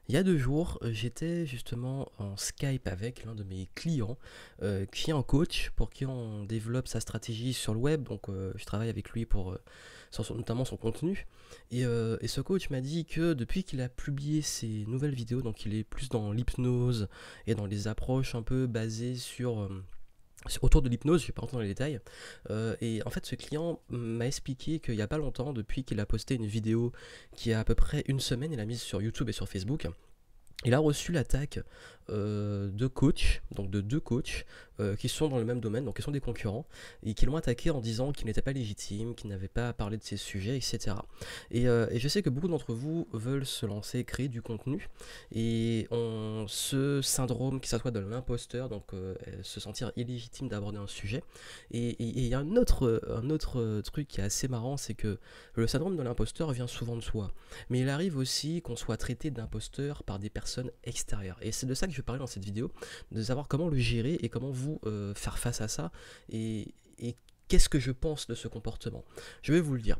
Il y a 2 jours, j'étais justement en Skype avec l'un de mes clients, qui est un coach pour qui on développe sa stratégie sur le web. Donc, je travaille avec lui pour, sur notamment son contenu. Et ce coach m'a dit que depuis qu'il a publié ses nouvelles vidéos, donc il est plus dans l'hypnose et dans les approches un peu basées autour de l'hypnose, je vais pas rentrer dans les détails. Et en fait, ce client m'a expliqué qu'il y a pas longtemps, depuis qu'il a posté une vidéo qui a à peu près une semaine, il l'a mise sur YouTube et sur Facebook, il a reçu l'attaque de coachs, donc de deux coachs qui sont dans le même domaine, donc qui sont des concurrents, et qui l'ont attaqué en disant qu'il n'était pas légitime, qu'il n'avait pas à parler de ces sujets, etc. Et je sais que beaucoup d'entre vous veulent se lancer, créer du contenu, et ont ce syndrome qui s'assoit de l'imposteur, donc se sentir illégitime d'aborder un sujet. Et il y a un autre truc qui est assez marrant, c'est que le syndrome de l'imposteur vient souvent de soi. Mais il arrive aussi qu'on soit traité d'imposteur par des personnes extérieures. Et c'est de ça que je vais parler dans cette vidéo, de savoir comment le gérer et comment vous faire face à ça. Et qu'est-ce que je pense de ce comportement. Je vais vous le dire.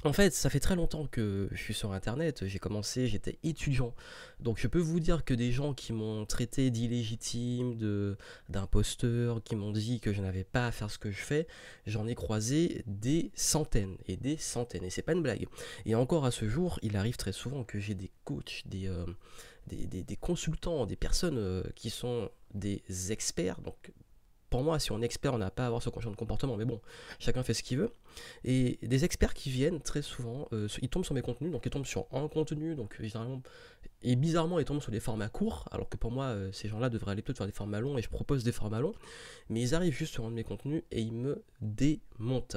En fait, ça fait très longtemps que je suis sur internet, j'ai commencé, j'étais étudiant. Donc je peux vous dire que des gens qui m'ont traité d'illégitime, d'imposteur, qui m'ont dit que je n'avais pas à faire ce que je fais, j'en ai croisé des centaines et des centaines. Et c'est pas une blague. Et encore à ce jour, il arrive très souvent que j'ai des coachs, des consultants, des personnes qui sont des experts. Donc pour moi, si on est expert, on n'a pas à avoir ce genre de comportement. Mais bon, chacun fait ce qu'il veut. Et des experts qui viennent très souvent, ils tombent sur mes contenus, donc ils tombent sur un contenu, donc généralement, et bizarrement ils tombent sur des formats courts, alors que pour moi ces gens-là devraient aller plutôt faire des formats longs, et je propose des formats longs, mais ils arrivent juste sur un de mes contenus et ils me démontent.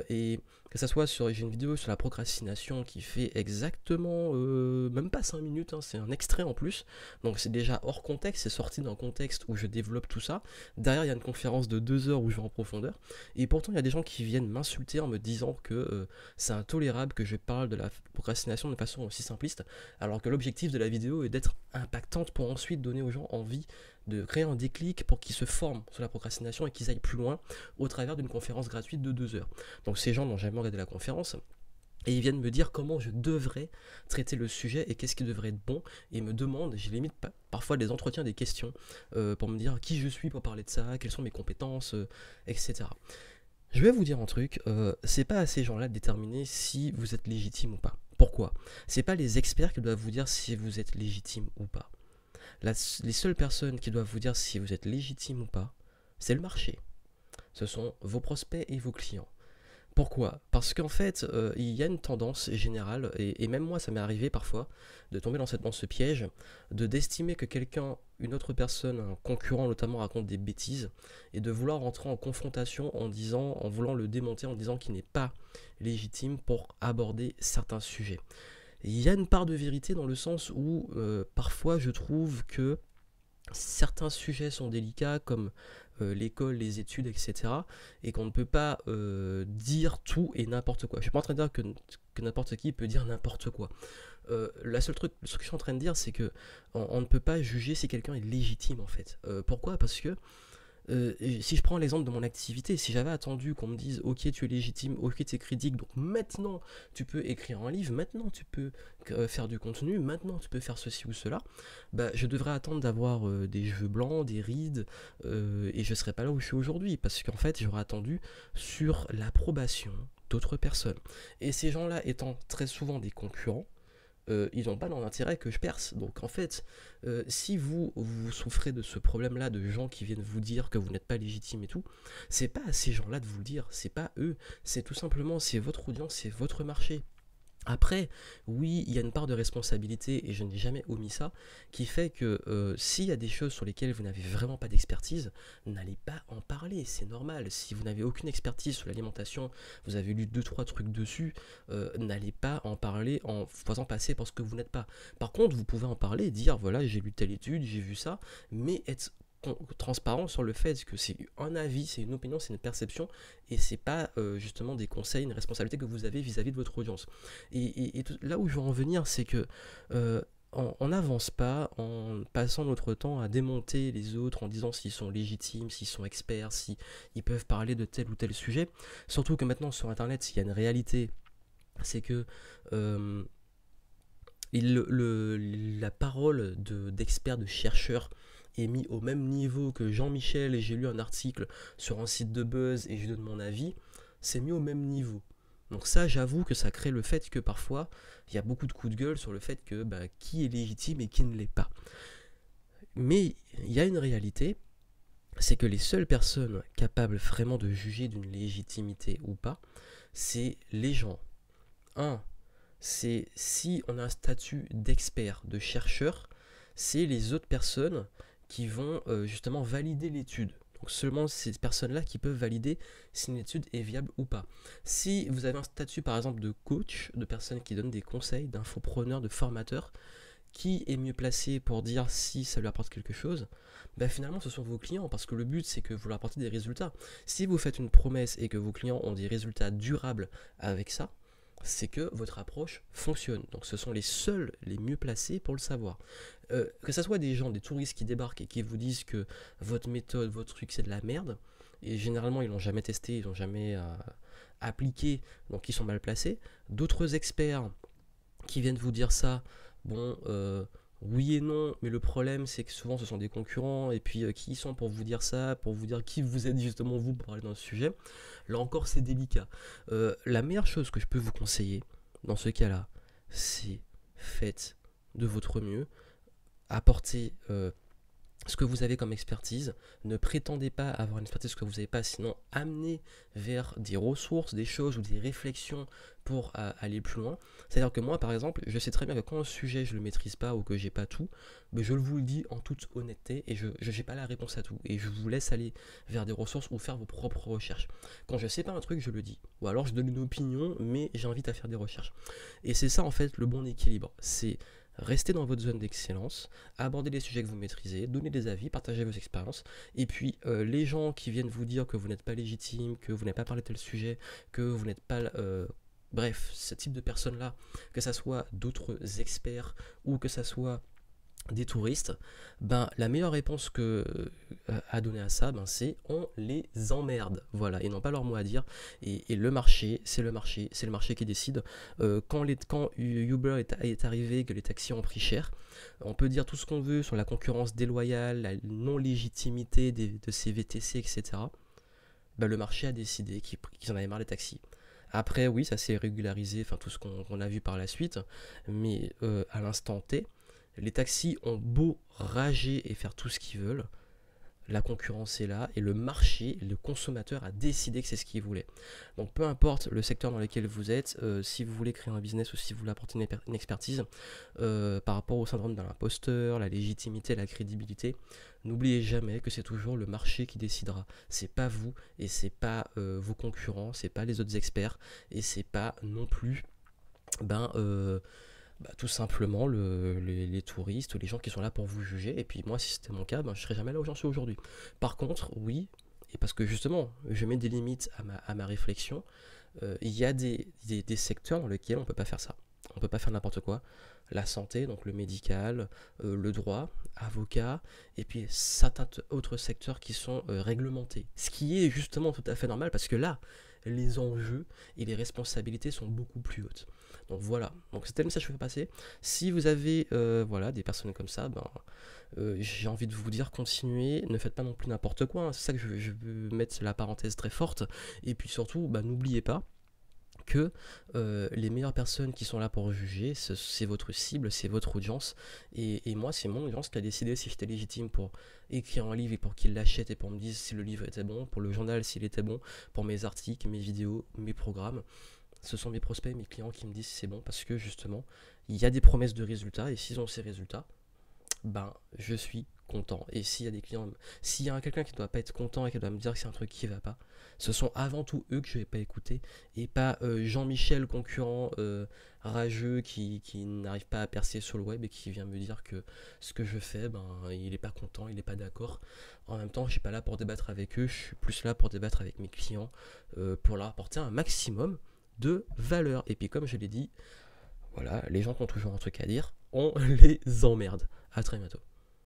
Et que ça soit sur, j'ai une vidéo sur la procrastination qui fait exactement, même pas 5 minutes, hein, c'est un extrait en plus, donc c'est déjà hors contexte, c'est sorti d'un contexte où je développe tout ça. Derrière il y a une conférence de 2 heures où je vais en profondeur, et pourtant il y a des gens qui viennent m'insulter en me disant que c'est intolérable que je parle de la procrastination de façon aussi simpliste, alors que l'objectif de la vidéo est d'être impactante pour ensuite donner aux gens envie de créer un déclic pour qu'ils se forment sur la procrastination et qu'ils aillent plus loin au travers d'une conférence gratuite de 2 heures. Donc ces gens n'ont jamais regardé la conférence, et ils viennent me dire comment je devrais traiter le sujet et qu'est-ce qui devrait être bon. Et ils me demandent, j'ai limite parfois des entretiens, des questions, pour me dire qui je suis pour parler de ça, quelles sont mes compétences, etc. Je vais vous dire un truc, c'est pas à ces gens-là de déterminer si vous êtes légitime ou pas. Pourquoi? C'est pas les experts qui doivent vous dire si vous êtes légitime ou pas. Les seules personnes qui doivent vous dire si vous êtes légitime ou pas, c'est le marché. Ce sont vos prospects et vos clients. Pourquoi? Parce qu'en fait, il y a une tendance générale, et même moi ça m'est arrivé parfois, de tomber dans ce piège, d'estimer que quelqu'un, une autre personne, un concurrent notamment, raconte des bêtises, et de vouloir rentrer en confrontation en voulant le démonter, en disant qu'il n'est pas légitime pour aborder certains sujets. Et il y a une part de vérité dans le sens où parfois je trouve que certains sujets sont délicats comme l'école, les études, etc. Et qu'on ne peut pas dire tout et n'importe quoi. Je suis pas en train de dire que n'importe qui peut dire n'importe quoi. Ce que je suis en train de dire, c'est que on ne peut pas juger si quelqu'un est légitime en fait. Pourquoi? Parce que si je prends l'exemple de mon activité, si j'avais attendu qu'on me dise ok tu es légitime, ok tu es critique, donc maintenant tu peux écrire un livre, maintenant tu peux faire du contenu, maintenant tu peux faire ceci ou cela, bah, je devrais attendre d'avoir des cheveux blancs, des rides, et je serais pas là où je suis aujourd'hui, parce qu'en fait j'aurais attendu sur l'approbation d'autres personnes. Et ces gens-là étant très souvent des concurrents, ils n'ont pas dans l'intérêt que je perce. Donc en fait, si vous souffrez de ce problème-là, de gens qui viennent vous dire que vous n'êtes pas légitime et tout, c'est pas à ces gens-là de vous le dire, c'est pas eux, c'est tout simplement, c'est votre audience, c'est votre marché. Après, oui, il y a une part de responsabilité, et je n'ai jamais omis ça, qui fait que s'il y a des choses sur lesquelles vous n'avez vraiment pas d'expertise, n'allez pas en parler, c'est normal. Si vous n'avez aucune expertise sur l'alimentation, vous avez lu deux trois trucs dessus, n'allez pas en parler en faisant passer pour ce que vous n'êtes pas. Par contre, vous pouvez en parler et dire, voilà, j'ai lu telle étude, j'ai vu ça, mais être transparent sur le fait que c'est un avis, c'est une opinion, c'est une perception, et c'est pas justement des conseils, une responsabilité que vous avez vis-à-vis de votre audience. Et là où je veux en venir, c'est que on n'avance pas en passant notre temps à démonter les autres en disant s'ils sont légitimes, s'ils sont experts, s'ils peuvent parler de tel ou tel sujet. Surtout que maintenant sur internet, il y a une réalité, c'est que la parole d'experts, de chercheurs est mise au même niveau que Jean-Michel et j'ai lu un article sur un site de buzz et je donne mon avis, c'est mis au même niveau. Donc ça, j'avoue que ça crée le fait que parfois, il y a beaucoup de coups de gueule sur le fait que qui est légitime et qui ne l'est pas. Mais il y a une réalité, c'est que les seules personnes capables vraiment de juger d'une légitimité ou pas, c'est les gens. C'est si on a un statut d'expert, de chercheur, c'est les autres personnes qui vont justement valider l'étude. Donc seulement ces personnes-là qui peuvent valider si une étude est viable ou pas. Si vous avez un statut par exemple de coach, de personnes qui donnent des conseils, d'infopreneurs, de formateurs, qui est mieux placé pour dire si ça lui apporte quelque chose? Finalement ce sont vos clients, parce que le but c'est que vous leur apportez des résultats. Si vous faites une promesse et que vos clients ont des résultats durables avec ça, c'est que votre approche fonctionne. Donc ce sont les seuls, les mieux placés pour le savoir. Que ce soit des gens, des touristes qui débarquent et qui vous disent que votre méthode, votre truc c'est de la merde, et généralement ils l'ont jamais testé, ils l'ont jamais appliqué, donc ils sont mal placés. D'autres experts qui viennent vous dire ça, bon, oui et non, mais le problème c'est que souvent ce sont des concurrents, et puis qui sont pour vous dire ça, pour vous dire qui vous êtes justement vous pour parler dans ce sujet. Là encore c'est délicat. La meilleure chose que je peux vous conseiller dans ce cas-là, c'est faites de votre mieux, apportez ce que vous avez comme expertise, ne prétendez pas avoir une expertise que vous n'avez pas, sinon amenez vers des ressources, des choses ou des réflexions pour aller plus loin. C'est-à-dire que moi par exemple, je sais très bien que quand un sujet je ne le maîtrise pas ou que j'ai pas tout, mais je vous le dis en toute honnêteté et je n'ai pas la réponse à tout. Et je vous laisse aller vers des ressources ou faire vos propres recherches. Quand je ne sais pas un truc, je le dis. Ou alors je donne une opinion, mais j'invite à faire des recherches. Et c'est ça en fait le bon équilibre. C'est restez dans votre zone d'excellence, abordez les sujets que vous maîtrisez, donnez des avis, partagez vos expériences, et puis les gens qui viennent vous dire que vous n'êtes pas légitime, que vous n'avez pas parlé de tel sujet, que vous n'êtes pas... bref, ce type de personnes-là, que ça soit d'autres experts ou que ça soit des touristes, la meilleure réponse à donner à ça, c'est on les emmerde, voilà, ils n'ont pas leur mot à dire, et le marché, c'est le marché qui décide. Quand Uber est arrivé, que les taxis ont pris cher, on peut dire tout ce qu'on veut sur la concurrence déloyale, la non-légitimité de ces VTC, etc. Le marché a décidé qu'ils en avaient marre des taxis. Après, oui, ça s'est régularisé, enfin tout ce qu'on a vu par la suite, mais à l'instant T, les taxis ont beau rager et faire tout ce qu'ils veulent, la concurrence est là et le marché, le consommateur a décidé que c'est ce qu'il voulait. Donc peu importe le secteur dans lequel vous êtes, si vous voulez créer un business ou si vous voulez apporter une expertise par rapport au syndrome de l'imposteur, la légitimité, la crédibilité, n'oubliez jamais que c'est toujours le marché qui décidera. C'est pas vous et c'est pas vos concurrents, c'est pas les autres experts et c'est pas non plus tout simplement les touristes, les gens qui sont là pour vous juger. Et puis moi, si c'était mon cas, je serais jamais là où j'en suis aujourd'hui. Par contre, oui, et parce que justement, je mets des limites à ma réflexion, il y a des secteurs dans lesquels on ne peut pas faire ça. On ne peut pas faire n'importe quoi. La santé, donc le médical, le droit, avocat, et puis certains autres secteurs qui sont réglementés. Ce qui est justement tout à fait normal, parce que là, les enjeux et les responsabilités sont beaucoup plus hautes. Donc voilà, donc c'était le message que je veux passer. Si vous avez des personnes comme ça, j'ai envie de vous dire continuez, ne faites pas non plus n'importe quoi, hein. C'est ça que je veux mettre la parenthèse très forte. Et puis surtout, n'oubliez pas que les meilleures personnes qui sont là pour juger, c'est votre cible, c'est votre audience. Et moi, c'est mon audience qui a décidé si j'étais légitime pour écrire un livre et pour qu'ils l'achètent et pour me dire si le livre était bon, pour le journal s'il était bon, pour mes articles, mes vidéos, mes programmes. Ce sont mes prospects, mes clients qui me disent si c'est bon, parce que justement, il y a des promesses de résultats et s'ils ont ces résultats, je suis content. Et s'il y a des clients, s'il y a quelqu'un qui ne doit pas être content et qui doit me dire que c'est un truc qui ne va pas, ce sont avant tout eux que je ne vais pas écouter et pas Jean-Michel, concurrent rageux qui n'arrive pas à percer sur le web et qui vient me dire que ce que je fais, il n'est pas content, il n'est pas d'accord. En même temps, je ne suis pas là pour débattre avec eux, je suis plus là pour débattre avec mes clients, pour leur apporter un maximum de valeur. Et puis comme je l'ai dit, voilà, les gens qui ont toujours un truc à dire, on les emmerde. À très bientôt.